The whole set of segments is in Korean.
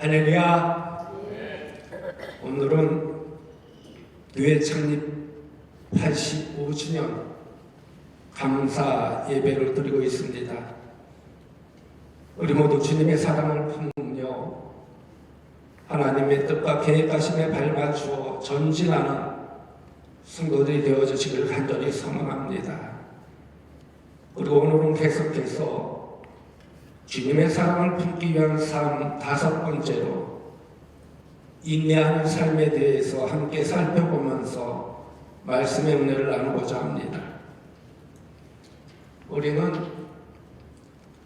할렐루야. 오늘은 교회 창립 85주년 감사 예배를 드리고 있습니다. 우리 모두 주님의 사랑을 품으며 하나님의 뜻과 계획하심에 발맞추어 전진하는 성도들이 되어주시기를 간절히 소망합니다. 그리고 오늘은 계속해서 주님의 사랑을 품기 위한 삶 5번째로 인내하는 삶에 대해서 함께 살펴보면서 말씀의 은혜를 나누고자 합니다. 우리는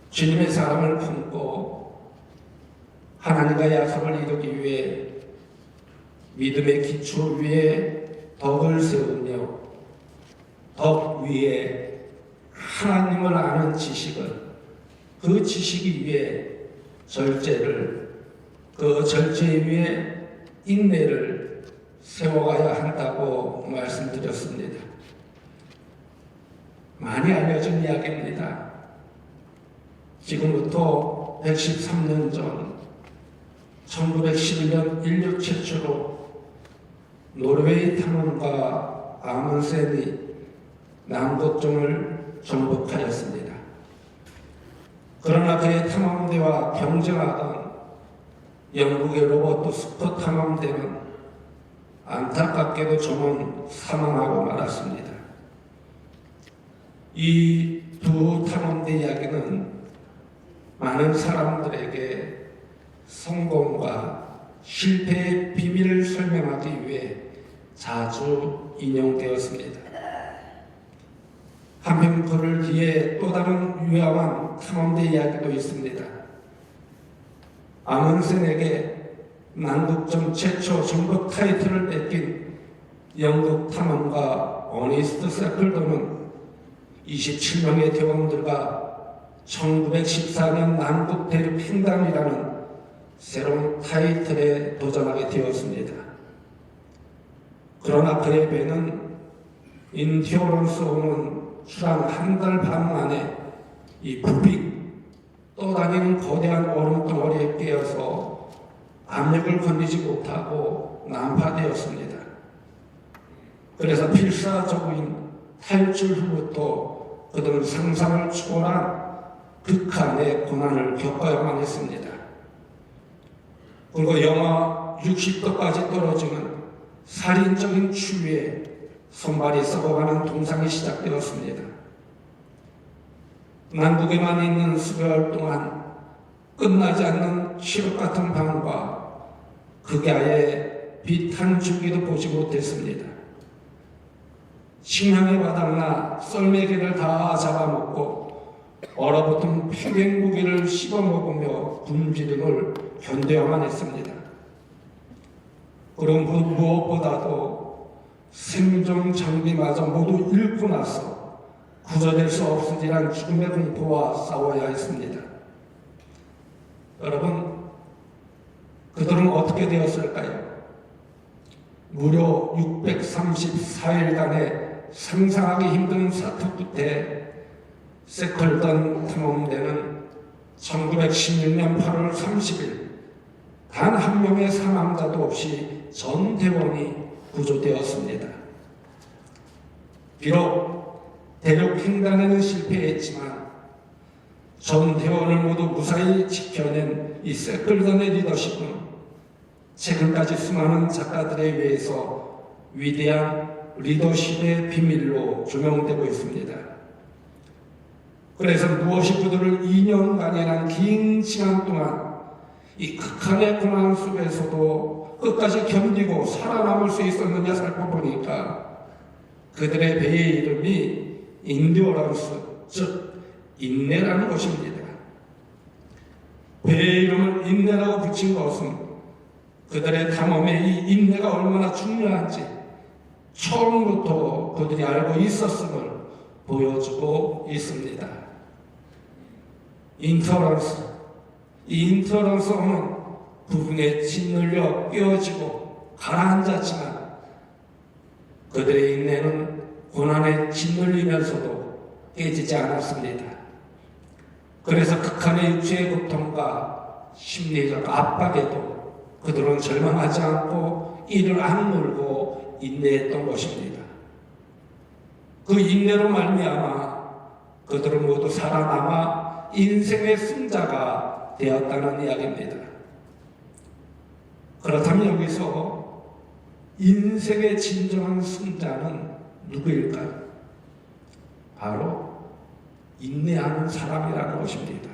주님의 사랑을 품고 하나님과 약속을 이루기 위해 믿음의 기초 위에 덕을 세우며 덕 위에 하나님을 아는 지식을, 그 지식이 위에 절제를, 그 절제 위에 인내를 세워가야 한다고 말씀드렸습니다. 많이 알려진 이야기입니다. 지금부터 113년 전 1911년 인류 최초로 노르웨이 탐험가 아문센이 남극종을 정복하였습니다. 그러나 그의 탐험대와 경쟁하던 영국의 로버트 스콧 탐험대는 안타깝게도 조문 사망하고 말았습니다. 이 두 탐험대 이야기는 많은 사람들에게 성공과 실패의 비밀을 설명하기 위해 자주 인용되었습니다. 한편 그를 뒤에 또 다른 유명한 탐험대 이야기도 있습니다. 아문센에게 남극종 최초 정복 타이틀을 뺏긴 영국 탐험가 어니스트 세클도는 27명의 대원들과 1914년 남극 대륙 횡단이라는 새로운 타이틀에 도전하게 되었습니다. 그러나 그의 배는 인디오런스 호는 출항 한 달 반 만에 이 부빅 떠다니는 거대한 얼음덩어리에 깨어서 압력을 건드리지 못하고 난파되었습니다. 그래서 필사적인 탈출 후부터 그들은 상상을 초월한 극한의 고난을 겪어야만 했습니다. 그리고 영하 60도까지 떨어지는 살인적인 추위에 손발이 썩어가는 동상이 시작되었습니다. 남극에만 있는 수개월 동안 끝나지 않는 칠흑 같은 밤과 극야의 빛 한 줄기도 보지 못했습니다. 식량에 바닥나 썰매기를 다 잡아먹고 얼어붙은 평행고기를 씹어먹으며 굶주림을 견뎌야만 했습니다. 그리고 무엇보다도 생존 장비마저 모두 잃고 나서 구조될 수 없으리란 죽음의 공포와 싸워야 했습니다. 여러분, 그들은 어떻게 되었을까요? 무려 634일간의 상상하기 힘든 사투 끝에 세클던 탐험대는 1916년 8월 30일 단 한 명의 사망자도 없이 전 대원이 구조되었습니다. 비록 대륙 횡단에는 실패했지만 전 대원을 모두 무사히 지켜낸 이 세클던의 리더십은 최근까지 수많은 작가들에 의해서 위대한 리더십의 비밀로 조명되고 있습니다. 그래서 무엇이 그들을 2년간이라는 긴 시간 동안 이 극한의 고난 속에서도 끝까지 견디고 살아남을 수 있었느냐 살펴보니까 그들의 배의 이름이 인디오런스, 즉 인내라는 것입니다. 배의 이름을 인내라고 붙인 것은 그들의 탐험에 이 인내가 얼마나 중요한지 처음부터 그들이 알고 있었음을 보여주고 있습니다. 인터런스, 이 인터런스는 부분에 짓눌려 끼어지고 가라앉았지만 그들의 인내는 고난에 짓눌리면서도 깨지지 않았습니다. 그래서 극한의 육체의 고통과 심리적 압박에도 그들은 절망하지 않고 이를 악물고 인내했던 것입니다. 그 인내로 말미암아 그들은 모두 살아남아 인생의 승자가 되었다는 이야기입니다. 그렇다면 여기서 인생의 진정한 승자는 누구일까요? 바로 인내하는 사람이라는 것입니다.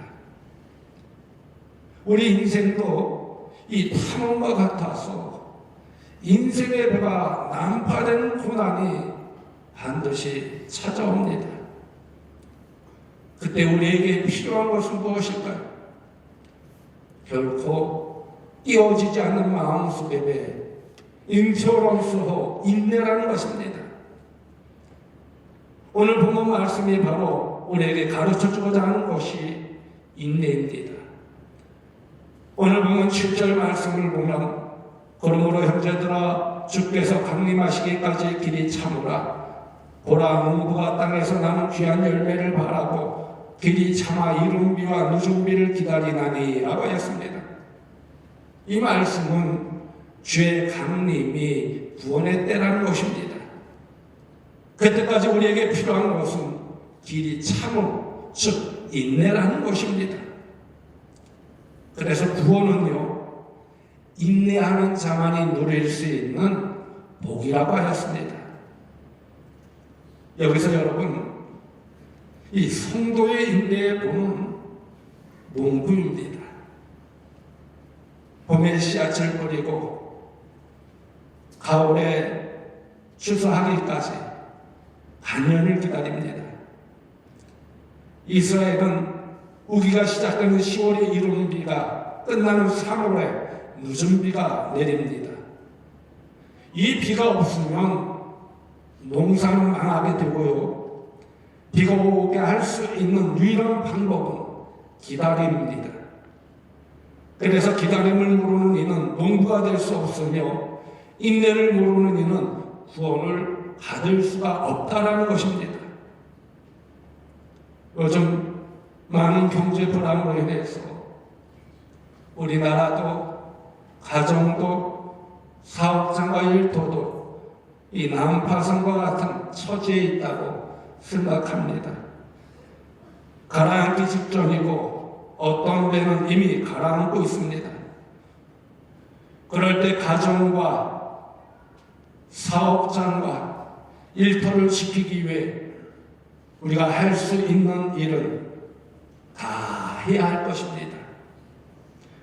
우리 인생도 이 탐험과 같아서 인생의 배가 난파되는 고난이 반드시 찾아옵니다. 그때 우리에게 필요한 것은 무엇일까요? 결코 띄어지지 않는 마음속의 배, 인처럼서 인내라는 것입니다. 오늘 본문 말씀이 바로 우리에게 가르쳐주고자 하는 것이 인내입니다. 오늘 본문 7절 말씀을 보면 그러므로 형제들아 주께서 강림하시기까지 길이 참으라. 보라 농부가 땅에서 나는 귀한 열매를 바라고 길이 참아 이른 비와 늦은 비를 기다리나니 라고 했습니다. 이 말씀은 주의 강림이 구원의 때라는 것입니다. 그때까지 우리에게 필요한 것은 길이 참음, 즉 인내라는 것입니다. 그래서 구원은요, 인내하는 자만이 누릴 수 있는 복이라고 하였습니다. 여기서 여러분, 이 성도의 인내의 본은 농부입니다. 봄에 씨앗을 뿌리고 가을에 추수하기까지 반년을 기다립니다. 이스라엘은 우기가 시작되는 10월에 이른 비가 끝나는 3월에 늦은 비가 내립니다. 이 비가 없으면 농사는 망하게 되고요. 비가 오게 할 수 있는 유일한 방법은 기다림입니다. 그래서 기다림을 모르는 이는 농부가 될 수 없으며 인내를 모르는 이는 구원을 받을 수가 없다라는 것입니다. 요즘 많은 경제 불안으로 인해서 우리나라도 가정도 사업장과 일터도 이 난파선과 같은 처지에 있다고 생각합니다. 가라앉기 직전이고 어떤 데는 이미 가라앉고 있습니다. 그럴 때 가정과 사업장과 일터를 지키기 위해 우리가 할 수 있는 일은 다 해야 할 것입니다.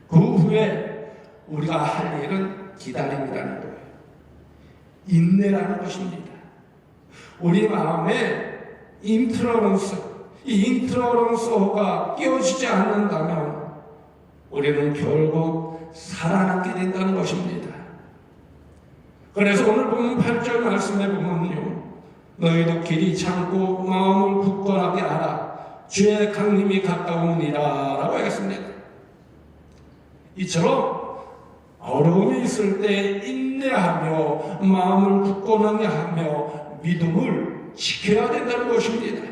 그 후에 우리가 할 일은 기다림이라는 거예요. 인내라는 것입니다. 우리 마음에 인트러런스, 이 인트러런스가 끼워지지 않는다면 우리는 결국 살아남게 된다는 것입니다. 그래서 오늘 보면 8절 말씀에 보면요, 너희도 길이 참고 마음을 굳건하게 하라. 주의 강림이 가까우니라 라고 하겠습니다. 이처럼 어려움이 있을 때 인내하며 마음을 굳건하게 하며 믿음을 지켜야 된다는 것입니다.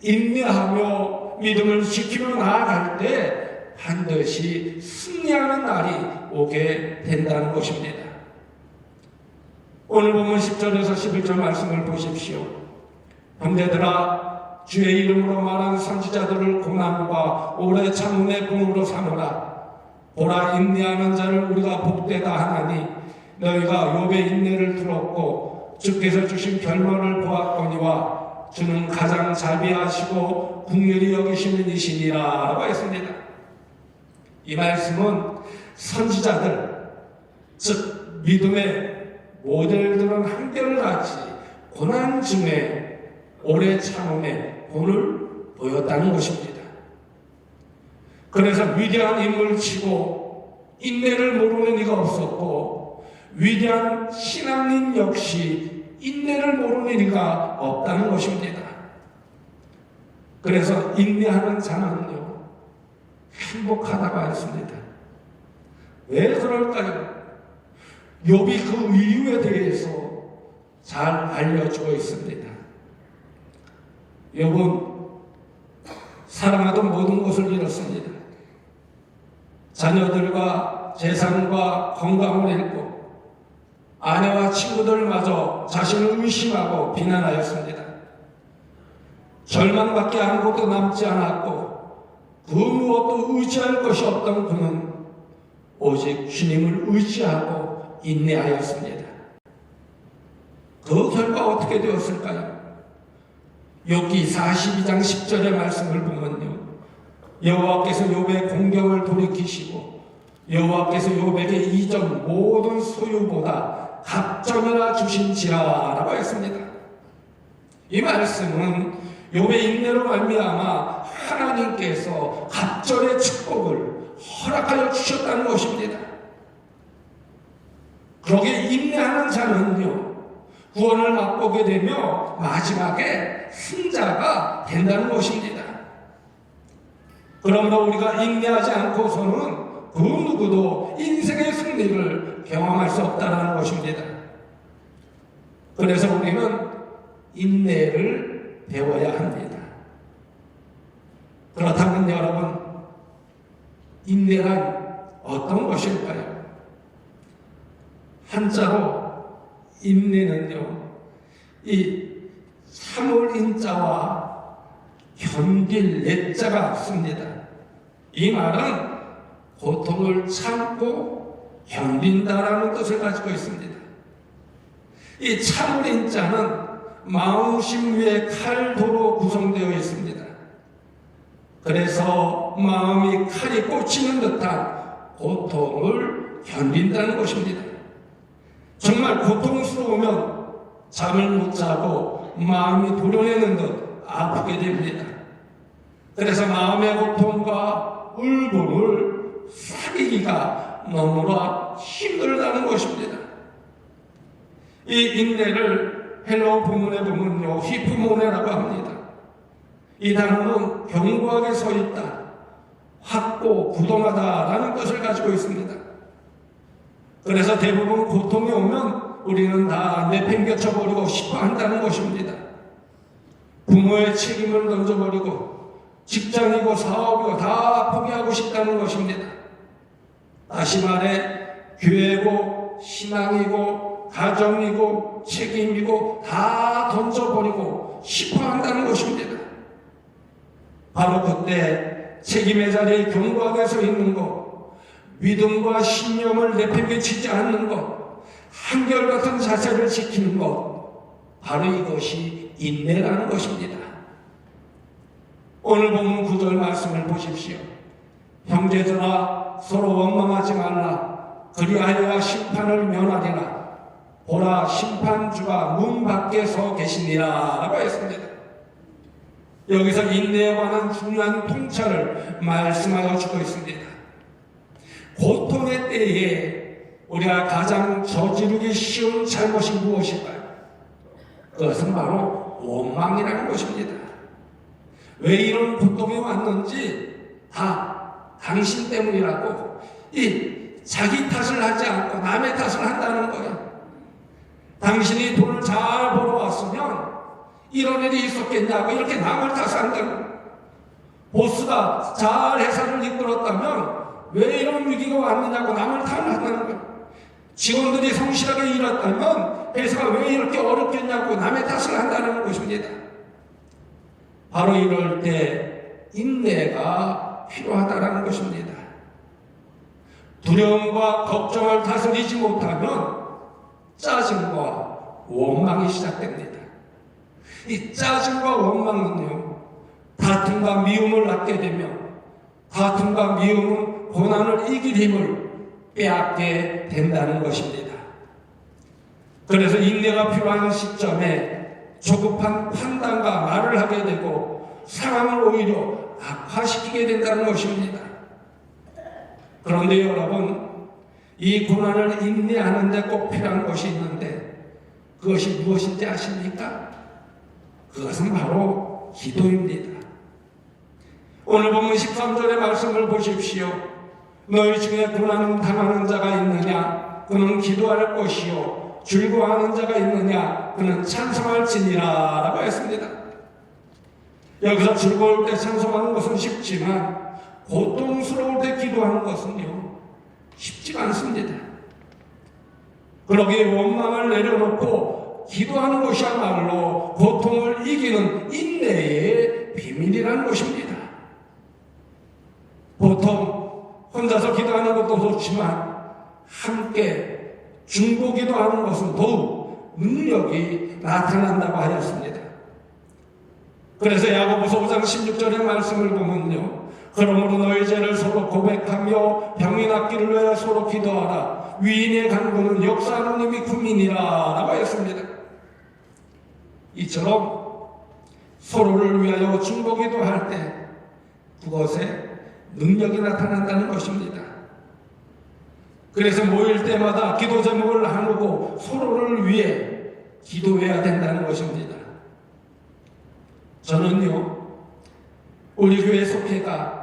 인내하며 믿음을 지키며 나아갈 때 반드시 승리하는 날이 오게 된다는 것입니다. 오늘 보면 10절에서 11절 말씀을 보십시오. 형제들아 주의 이름으로 말한 선지자들을 고난과 오래 참음의 본으로 삼으라. 보라 인내하는 자를 우리가 복되다 하나니 너희가 욥의 인내를 들었고 주께서 주신 결말을 보았거니와 주는 가장 자비하시고 긍휼히 여기시는 이시니라 라고 했습니다. 이 말씀은 선지자들, 즉 믿음의 모델들은 한결같이 고난 중에 오래 참음의 본을 보였다는 것입니다. 그래서 위대한 인물 치고 인내를 모르는 이가 없었고 위대한 신앙인 역시 인내를 모르는 이가 없다는 것입니다. 그래서 인내하는 자는요 행복하다고 했습니다. 왜 그럴까요? 욥이 그 이유에 대해서 잘 알려주고 있습니다. 욥은 사랑하던 모든 것을 잃었습니다. 자녀들과 재산과 건강을 잃고 아내와 친구들마저 자신을 의심하고 비난하였습니다. 절망밖에 아무것도 남지 않았고 그 무엇도 의지할 것이 없던 그는 오직 주님을 의지하고 인내하였습니다. 그 결과 어떻게 되었을까요? 욥기 42장 10절의 말씀을 보면요, 여호와께서 욥의 공경을 돌이키시고 여호와께서 욥에게 이전 모든 소유보다 갑절이나 주신지라 라고 했습니다. 이 말씀은 욥의 인내로 말미암아 하나님께서 갑절의 축복을 허락하여 주셨다는 것입니다. 그러게 인내하는 자는요, 구원을 맛보게 되며 마지막에 승자가 된다는 것입니다. 그러므로 우리가 인내하지 않고서는 그 누구도 인생의 승리를 경험할 수 없다는 것입니다. 그래서 우리는 인내를 배워야 합니다. 그렇다면 여러분, 인내란 어떤 것일까요? 한자로 인내는요, 이 참을 인자와 견딜 내자가 씁니다. 이 말은 고통을 참고 견딘다라는 뜻을 가지고 있습니다. 이 참을 인자는 마음심 위에 칼도로 구성되어 있습니다. 그래서 마음이 칼이 꽂히는 듯한 고통을 견딘다는 것입니다. 정말 고통스러우면 잠을 못 자고 마음이 도려내는 듯 아프게 됩니다. 그래서 마음의 고통과 울분을 사귀기가 너무나 힘들다는 것입니다. 이 인내를 헬라어 본문에 보면요, 히프모네라고 합니다. 이 단어는 견고하게 서 있다, 확고 부동하다라는 뜻을 가지고 있습니다. 그래서 대부분 고통이 오면 우리는 다 내팽개쳐버리고 싶어 한다는 것입니다. 부모의 책임을 던져버리고 직장이고 사업이고 다 포기하고 싶다는 것입니다. 다시 말해 교회고 신앙이고 가정이고 책임이고 다 던져버리고 싶어 한다는 것입니다. 바로 그때 책임의 자리에 견고하게 서 있는 것, 믿음과 신념을 내팽개치지 않는 것, 한결같은 자세를 지키는 것, 바로 이것이 인내라는 것입니다. 오늘 본문 9절 말씀을 보십시오. 형제들아 서로 원망하지 말라. 그리하여 심판을 면하리라. 보라 심판주가 문 밖에 서 계시니라 라고 했습니다. 여기서 인내에 관한 중요한 통찰을 말씀하여 주고 있습니다. 고통의 때에 우리가 가장 저지르기 쉬운 잘못이 무엇일까요? 그것은 바로 원망이라는 것입니다. 왜 이런 고통이 왔는지 다 당신 때문이라고 자기 탓을 하지 않고 남의 탓을 한다는 거예요. 당신이 돈을 잘 벌어왔으면 이런 일이 있었겠냐고 이렇게 남을 탓한다는 거예요. 보스가 잘 회사를 이끌었다면 왜 이런 위기가 왔느냐고 남을 탓한다는 거예요. 직원들이 성실하게 일했다면 회사가 왜 이렇게 어렵겠냐고 남의 탓을 한다는 것입니다. 바로 이럴 때 인내가 필요하다는 것입니다. 두려움과 걱정을 다스리지 못하면 짜증과 원망이 시작됩니다. 이 짜증과 원망은요, 다툼과 미움을 낳게 되며 다툼과 미움은 고난을 이길 힘을 빼앗게 된다는 것입니다. 그래서 인내가 필요한 시점에 조급한 판단과 말을 하게 되고 상황을 오히려 악화시키게 된다는 것입니다. 그런데 여러분, 이 고난을 인내하는 데 꼭 필요한 것이 있는데 그것이 무엇인지 아십니까? 그것은 바로 기도입니다. 오늘 보면 13절의 말씀을 보십시오. 너희 중에 고난을 당하는 자가 있느냐? 그는 기도할 것이요. 즐거워하는 자가 있느냐? 그는 찬송할지니라 라고 했습니다. 여기서 즐거울 때 찬송하는 것은 쉽지만 고통스러울 때 기도하는 것은요, 쉽지가 않습니다. 그러기에 원망을 내려놓고 기도하는 것이야말로 고통을 이기는 인내의 비밀이라는 것입니다. 보통 혼자서 기도하는 것도 좋지만 함께 중보 기도하는 것은 더욱 능력이 나타난다고 하였습니다. 그래서 야고보서 5장 16절의 말씀을 보면요, 그러므로 너희 죄를 서로 고백하며 병이 낫기를 위하여 서로 기도하라. 위인의 간구는 역사하는 님이 군민이라 라고 하였습니다. 이처럼 서로를 위하여 중보 기도할 때 그것에 능력이 나타난다는 것입니다. 그래서 모일 때마다 기도 제목을 나누고 서로를 위해 기도해야 된다는 것입니다. 저는요, 우리 교회 속회가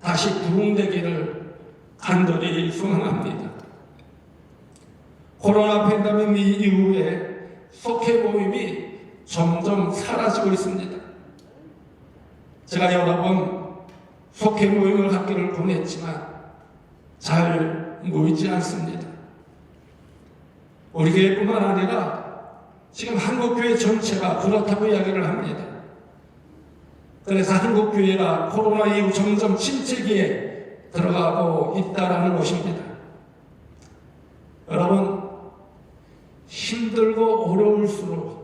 다시 부흥되기를 간절히 소망합니다. 코로나 팬데믹 이후에 속회 모임이 점점 사라지고 있습니다. 제가 여러 번 속회 모임을 갖기를 권했지만 잘 모이지 않습니다. 우리 교회뿐만 아니라 지금 한국교회 전체가 그렇다고 이야기를 합니다. 그래서 한국교회가 코로나 이후 점점 침체기에 들어가고 있다는 것입니다. 여러분, 힘들고 어려울수록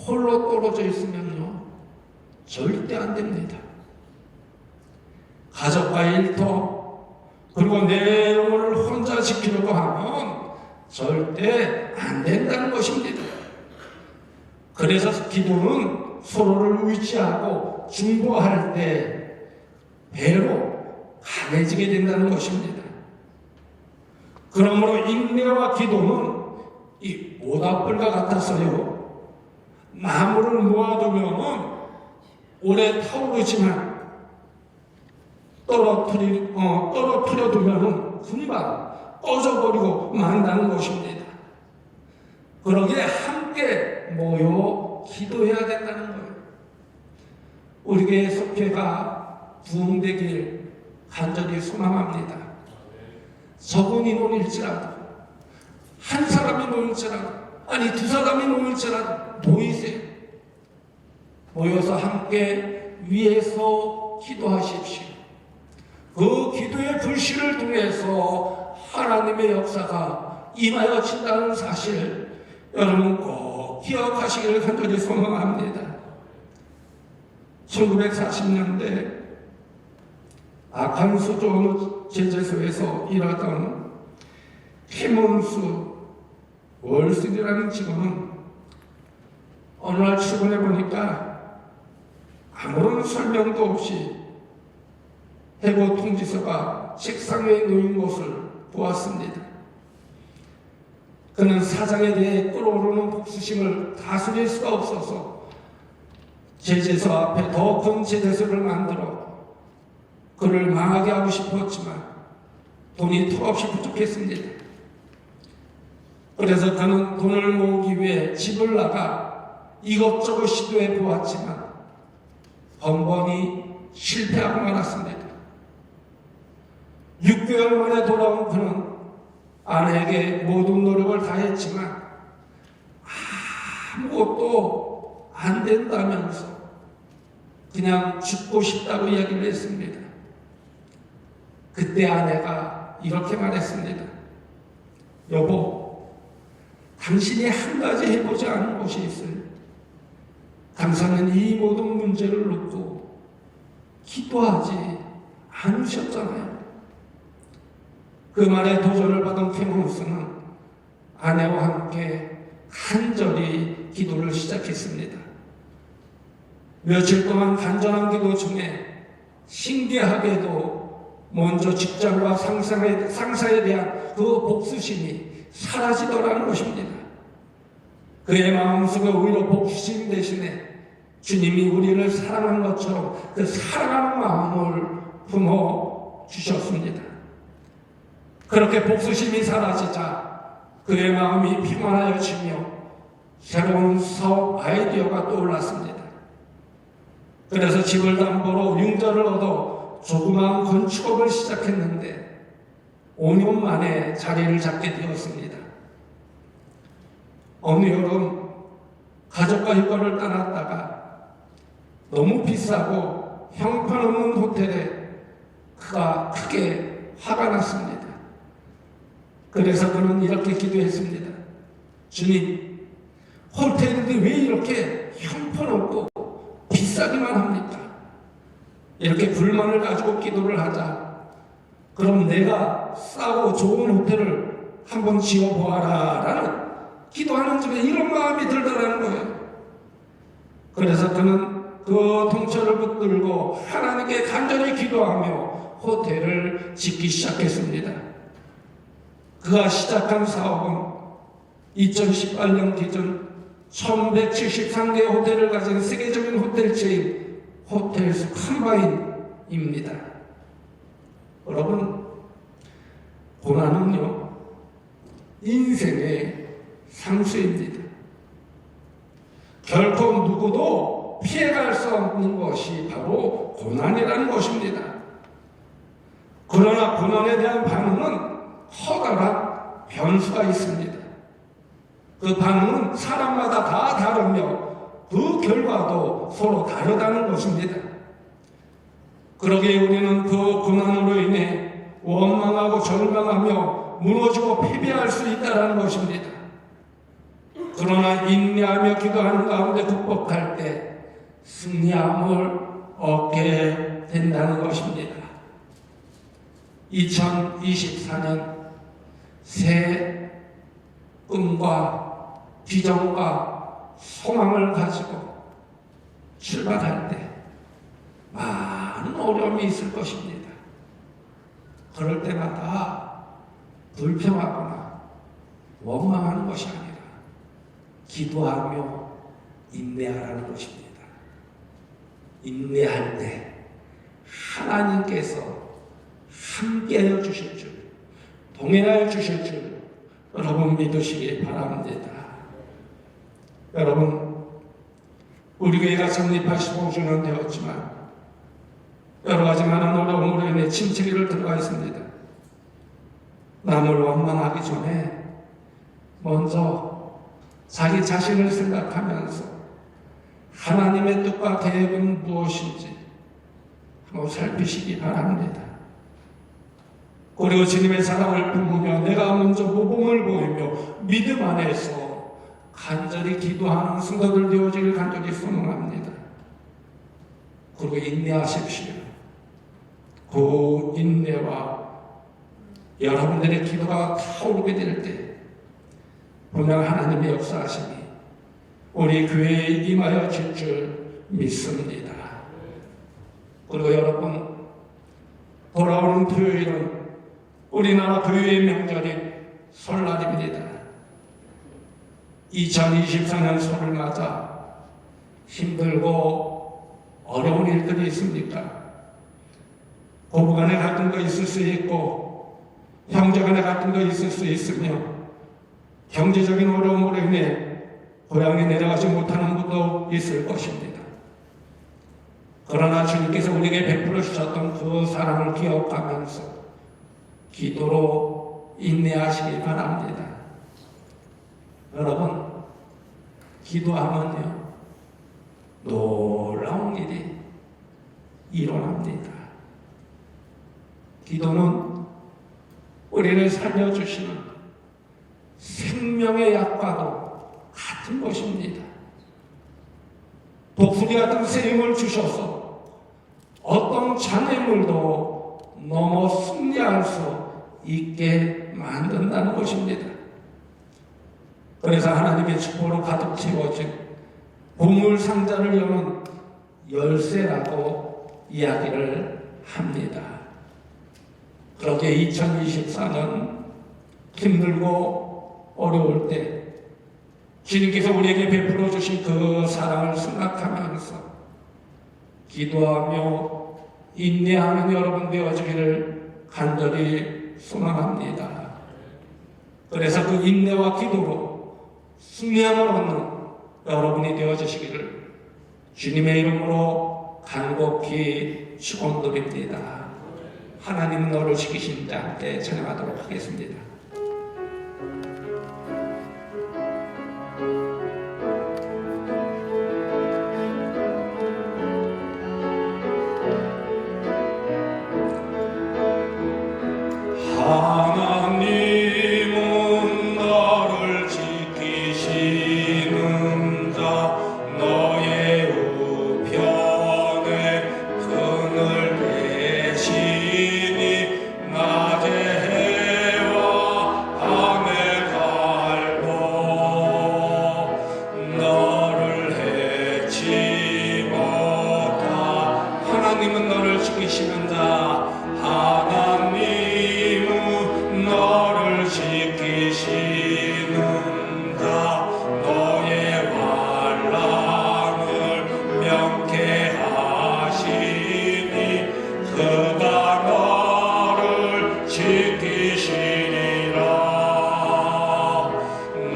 홀로 떨어져 있으면요, 절대 안 됩니다. 가족과 일터, 그리고 내 영혼을 혼자 지키려고 하면 절대 안 된다는 것입니다. 그래서 기도는 서로를 의지하고 중보할 때 배로 강해지게 된다는 것입니다. 그러므로 인내와 기도는 이 모닥불과 같아서요, 나무를 모아두면 오래 타오르지만 떨어뜨려 두면 금방 꺼져버리고 만다는 것입니다. 그러기에 함께 모여 기도해야 된다는 거예요. 우리 교회 속회가 부흥되길 간절히 소망합니다. 적은 인원일지라도, 한 사람이 모일지라도, 아니 두 사람이 모일지라도 모이세요. 모여서 함께 위에서 기도하십시오. 그 기도의 불씨를 통해서 하나님의 역사가 임하여진다는 사실, 여러분 꼭 기억하시기를 간절히 소망합니다. 1940년대 아칸소조 제재소에서 일하던 티몬스 월슨이라는 직원은 어느 날 출근해 보니까 아무런 설명도 없이 해고 통지서가 책상 위에 놓인 것을 보았습니다. 그는 사장에 대해 끓어오르는 복수심을 다스릴 수가 없어서 제재소 앞에 더 큰 제재소를 만들어 그를 망하게 하고 싶었지만 돈이 턱없이 부족했습니다. 그래서 그는 돈을 모으기 위해 집을 나가 이것저것 시도해 보았지만 번번이 실패하고 말았습니다. 6개월 만에 돌아온 그는 아내에게 모든 노력을 다했지만 아무것도 안 된다면서 그냥 죽고 싶다고 이야기를 했습니다. 그때 아내가 이렇게 말했습니다. 여보, 당신이 한 가지 해보지 않은 것이 있어요. 당신은 이 모든 문제를 놓고 기도하지 않으셨잖아요. 그 말에 도전을 받은 티몬스는 아내와 함께 간절히 기도를 시작했습니다. 며칠 동안 간절한 기도 중에 신기하게도 먼저 직장과 상사에 대한 그 복수심이 사라지더라는 것입니다. 그의 마음속에 오히려 복수심 대신에 주님이 우리를 사랑한 것처럼 그 사랑하는 마음을 품어주셨습니다. 그렇게 복수심이 사라지자 그의 마음이 평안하여지며 새로운 사업 아이디어가 떠올랐습니다. 그래서 집을 담보로 융자를 얻어 조그마한 건축업을 시작했는데 5년 만에 자리를 잡게 되었습니다. 어느 여름 가족과 휴가를 떠났다가 너무 비싸고 형편없는 호텔에 그가 크게 화가 났습니다. 그래서 그는 이렇게 기도했습니다. 주님, 호텔인데 왜 이렇게 형편없고 비싸기만 합니까? 이렇게 불만을 가지고 기도를 하자. 그럼 내가 싸고 좋은 호텔을 한번 지어보아라 라는 기도하는 중에 이런 마음이 들더라는 거예요. 그래서 그는 그 통째를 붙들고 하나님께 간절히 기도하며 호텔을 짓기 시작했습니다. 그가 시작한 사업은 2018년 기준 1173개의 호텔을 가진 세계적인 호텔 체인 호텔스 컴바인입니다. 여러분, 고난은요 인생의 상수입니다. 결코 누구도 피해갈 수 없는 것이 바로 고난이라는 것입니다. 그러나 고난에 대한 반응은 커다란 변수가 있습니다. 그 반응은 사람마다 다 다르며 그 결과도 서로 다르다는 것입니다. 그러기에 우리는 그 고난으로 인해 원망하고 절망하며 무너지고 패배할 수 있다는 것입니다. 그러나 인내하며 기도하는 가운데 극복할 때 승리함을 얻게 된다는 것입니다. 2024년 새 꿈과 비전과 소망을 가지고 출발할 때 많은 어려움이 있을 것입니다. 그럴 때마다 불평하거나 원망하는 것이 아니라 기도하며 인내하라는 것입니다. 인내할 때 하나님께서 함께하여 주실 줄, 동행하여 주실 줄 여러분 믿으시기 바랍니다. 여러분, 우리 교회가 창립 85주년 되었지만 여러 가지 많은 어려움으로 인해 침체기를 들어가 있습니다. 남을 원망하기 전에 먼저 자기 자신을 생각하면서 하나님의 뜻과 계획은 무엇인지 한번 살피시기 바랍니다. 그리고 주님의 사랑을 품으며 내가 먼저 모범을 보이며 믿음 안에서 간절히 기도하는 성도들 되어지길 간절히 소망합니다. 그리고 인내하십시오. 그 인내와 여러분들의 기도가 타오르게 될 때 분명 하나님의 역사하심이 우리 교회에 임하여 질 줄 믿습니다. 그리고 여러분, 돌아오는 토요일은 우리나라 교회의 명절인 설날입니다. 2024년 설을 맞아 힘들고 어려운 일들이 있습니까? 고부간에 같은 거 있을 수 있고 형제간에 같은 거 있을 수 있으며 경제적인 어려움으로 인해 고향에 내려가지 못하는 분도 있을 것입니다. 그러나 주님께서 우리에게 베풀어 주셨던 그 사랑을 기억하면서 기도로 인내하시기 바랍니다. 여러분, 기도하면요 놀라운 일이 일어납니다. 기도는 우리를 살려주시는 생명의 약과도 같은 것입니다. 독수리 같은 새 힘을 주셔서 어떤 장애물도 넘어 승리할 수 있게 만든다는 것입니다. 그래서 하나님의 축복으로 가득 채워진 보물 상자를 여는 열쇠라고 이야기를 합니다. 그렇게 2024년 힘들고 어려울 때 주님께서 우리에게 베풀어 주신 그 사랑을 생각하면서 기도하며 인내하는 여러분 되어지기를 간절히 소망합니다. 그래서 그 인내와 기도로 승리함을 얻는 여러분이 되어주시기를 주님의 이름으로 간곡히 축원드립니다. 하나님 너를 지키신 자 함께 찬양하도록 하겠습니다. 하나님은 너를 지키시는 자 너의 우편에 그늘 대시니 낮에 해와 밤에 갈고 너를 해치 못하. 하나님은 너를 지키시는 자, 하나님은 너를 지키시는 자 너의 환난을 명쾌하시니 그가 너를 지키시리라.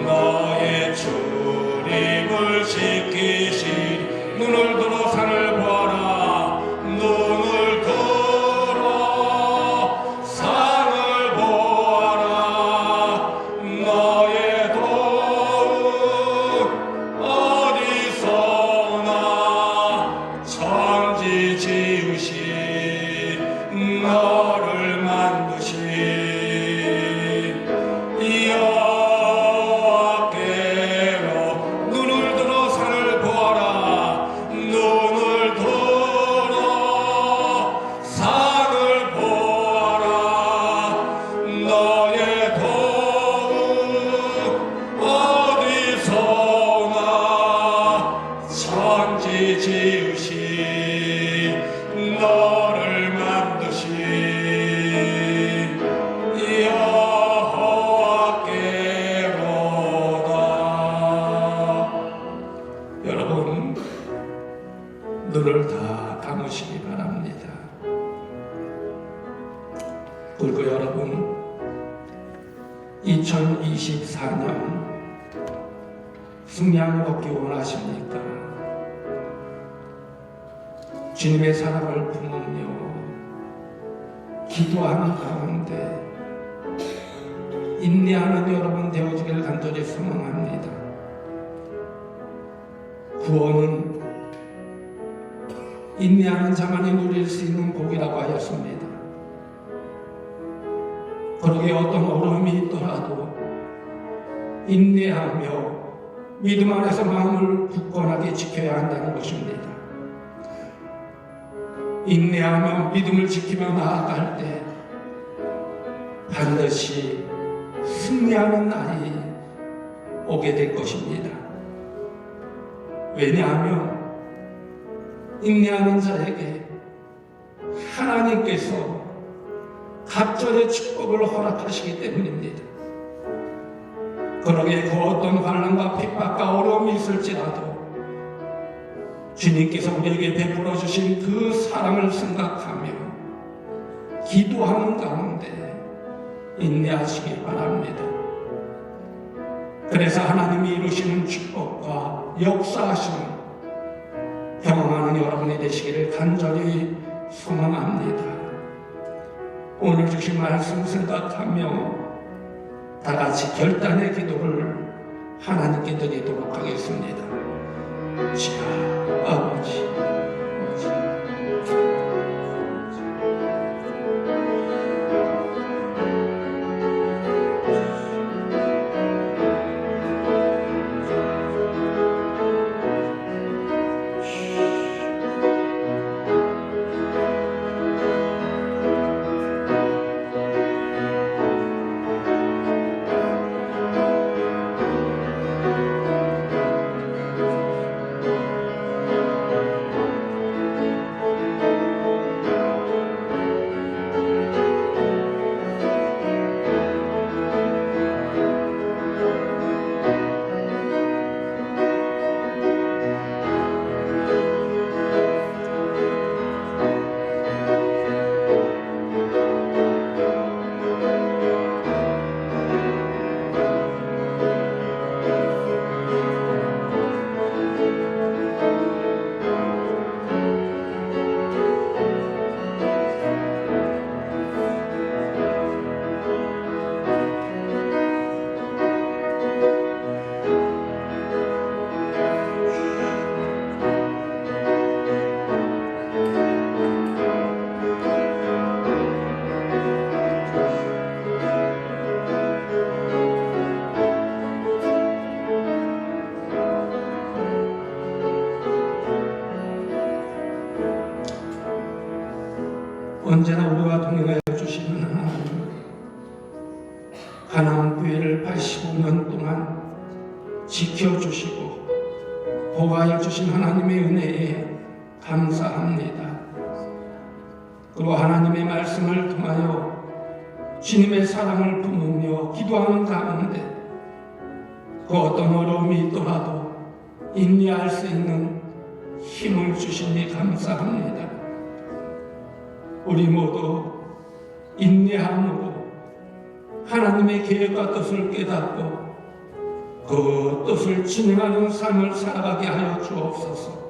너의 출입을 지키시니 눈을 들어 산을 보아라. 눈을 들어 산을 보아라. 너의 도움 어디서나 천지 지으신 너를 만드신 여호와께로 눈을 들어 산을 보아라. 눈을 들어 산을 보아라. 너의 도움 어디서나 천지 지으신 너를 만드신 여호와께로다. 여러분 눈을 다 감으시기 바랍니다. 그리고 여러분 2024년 승리함을 얻기 원하십니까? 주님의 사랑을 품으며 기도하는 가운데 인내하는 여러분 되어주기를 간절히 소망합니다. 구원은 인내하는 자만이 누릴 수 있는 복이라고 하였습니다. 그러기에 어떤 어려움이 있더라도 인내하며 믿음 안에서 마음을 굳건하게 지켜야 한다는 것입니다. 인내하며 믿음을 지키며 나아갈 때 반드시 승리하는 날이 오게 될 것입니다. 왜냐하면 인내하는 자에게 하나님께서 갑절의 축복을 허락하시기 때문입니다. 그러기에 그 어떤 환난과 핍박과 어려움이 있을지라도 주님께서 우리에게 베풀어 주신 그 사랑을 생각하며 기도하는 가운데 인내하시기 바랍니다. 그래서 하나님이 이루시는 축복과 역사하심을 경험하는 여러분이 되시기를 간절히 소망합니다. 오늘 주신 말씀 생각하며 다 같이 결단의 기도를 하나님께 드리도록 하겠습니다. 주여 아버지, 언제나 우리와 동행하여 주시는 하나님, 가나안 교회를 85년 동안 지켜주시고 보호하여 주신 하나님의 은혜에 감사합니다. 그리고 하나님의 말씀을 통하여 주님의 사랑을 품으며 기도하는 가운데 그 어떤 어려움이 있더라도 인내할 수 있는 힘을 주시니 감사합니다. 우리 모두 인내함으로 하나님의 계획과 뜻을 깨닫고 그 뜻을 진행하는 삶을 살아가게 하여 주옵소서.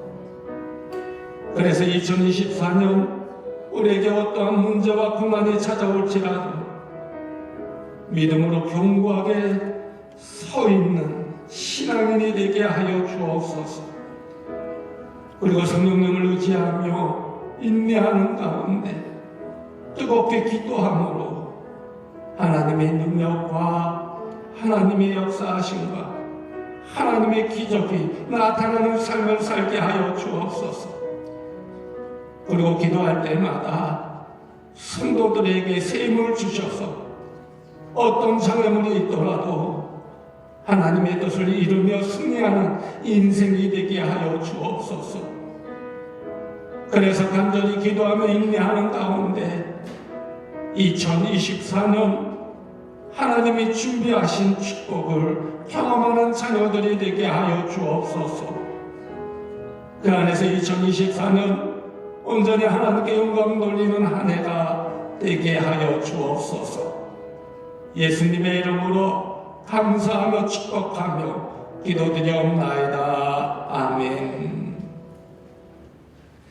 그래서 2024년 우리에게 어떠한 문제와 고난이 찾아올지라도 믿음으로 견고하게 서 있는 신앙인이 되게 하여 주옵소서. 그리고 성령님을 의지하며 인내하는 가운데 뜨겁게 기도함으로 하나님의 능력과 하나님의 역사하심과 하나님의 기적이 나타나는 삶을 살게 하여 주옵소서. 그리고 기도할 때마다 성도들에게 새 힘을 주셔서 어떤 장애물이 있더라도 하나님의 뜻을 이루며 승리하는 인생이 되게 하여 주옵소서. 그래서 간절히 기도하며 인내하는 가운데 2024년 하나님이 준비하신 축복을 경험하는 자녀들이 되게 하여 주옵소서. 그 안에서 2024년 온전히 하나님께 영광 돌리는 한 해가 되게 하여 주옵소서. 예수님의 이름으로 감사하며 축복하며 기도드리옵나이다. 아멘.